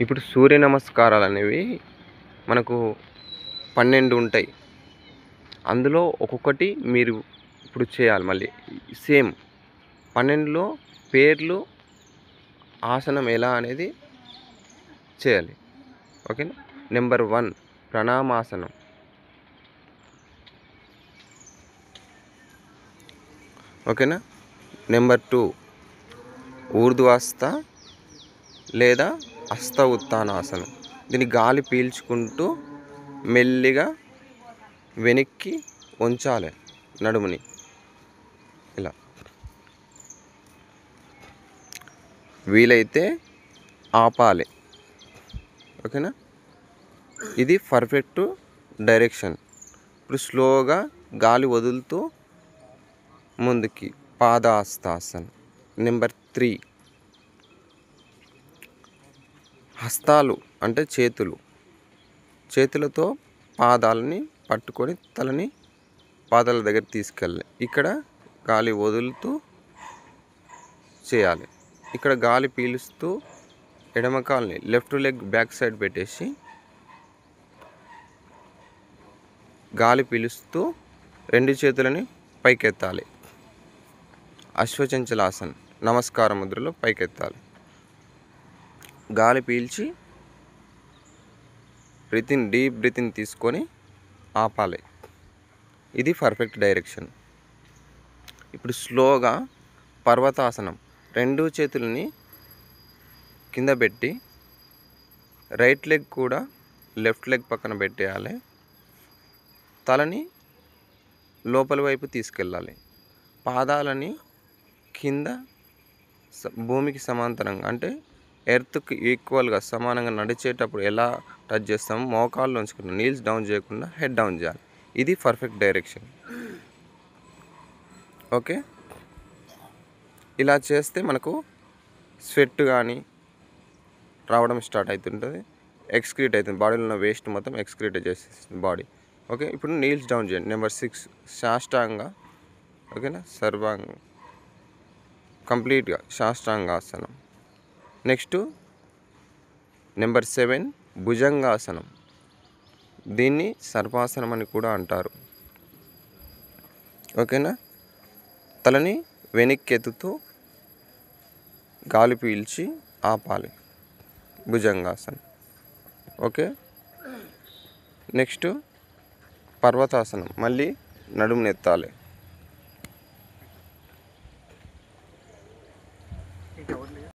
ఇప్పుడు సూర్య నమస్కారాలు అనేవి మనకు 12 ఉంటాయి. అందులో ఒక్కొక్కటి మీరు ఇప్పుడు చేయాలి మళ్ళీ. సేమ్ 12లో పేర్లు, ఆసనం ఎలా అనేది చేయాలి. ఓకేనా. నెంబర్ 1 ప్రణామాసనం. ఓకేనా. నెంబర్ 2 ఊర్ధ్వహస్త లేదా హస్త ఉత్తానాసనం. దీన్ని గాలి పీల్చుకుంటూ మెల్లిగా వెనక్కి వంచాలి నడుముని ఇలా. వీలైతే ఆపాలి. ఓకేనా. ఇది పర్ఫెక్ట్ డైరెక్షన్. ఇప్పుడు స్లోగా గాలి వదులుతూ ముందుకి పాదహస్తాసనం. నెంబర్ 3 హస్తాలు అంటే చేతులతో పాదాలని పట్టుకొని తలని పాదాల దగ్గర తీసుకెళ్ళాలి. ఇక్కడ గాలి వదులుతూ చేయాలి. ఇక్కడ గాలి పీలుస్తూ ఎడమ కాలుని లెఫ్ట్ లెగ్ బ్యాక్ సైడ్ పెట్టేసి గాలి పీలుస్తూ 2 చేతులని పైకెత్తాలి. అశ్వచంచలాసనం నమస్కార ముద్రలో పైకెత్తాలి. గాలి పీల్చి డీప్ బ్రీతింగ్ తీసుకొని ఆపాలి. ఇది పర్ఫెక్ట్ డైరెక్షన్. ఇప్పుడు స్లోగా పర్వతాసనం. 2 చేతులని కింద పెట్టి రైట్ లెగ్ కూడా లెఫ్ట్ లెగ్ పక్కన పెట్టేయాలి. తలని లోపల వైపు తీసుకెళ్ళాలి. పాదాలని కింద భూమికి సమాంతరంగా అంటే ఎర్త్కి ఈక్వల్గా సమానంగా నడిచేటప్పుడు ఎలా టచ్ చేస్తామో మోకాళ్ళు ఉంచుకుని నీల్స్ డౌన్ చేయకుండా హెడ్ డౌన్ చేయాలి. ఇది పర్ఫెక్ట్ డైరెక్షన్. ఓకే. ఇలా చేస్తే మనకు స్వెట్ కానీ రావడం స్టార్ట్ అవుతుంటుంది. ఎక్స్క్రీట్ అవుతుంది. బాడీలో ఉన్న వేస్ట్ మొత్తం ఎక్స్క్రీట్ చేసేస్తుంది బాడీ. ఓకే. ఇప్పుడు నీల్స్ డౌన్ చేయండి. నెంబర్ 6 సాష్టాంగ. ఓకేనా. సర్వాంగ కంప్లీట్గా సాష్టాంగాసనం. Next number 7 bhujangasana. దీన్ని సర్పాసనం అని కూడా అంటారు. ఓకేనా. తలని వెనక్కి ఎత్తుతూ గాలి పీల్చి ఆపాలి. భుజంగాసనం. ఓకే. నెక్స్ట్ పర్వతాసనం. మళ్ళీ నడుమునెత్తాలి.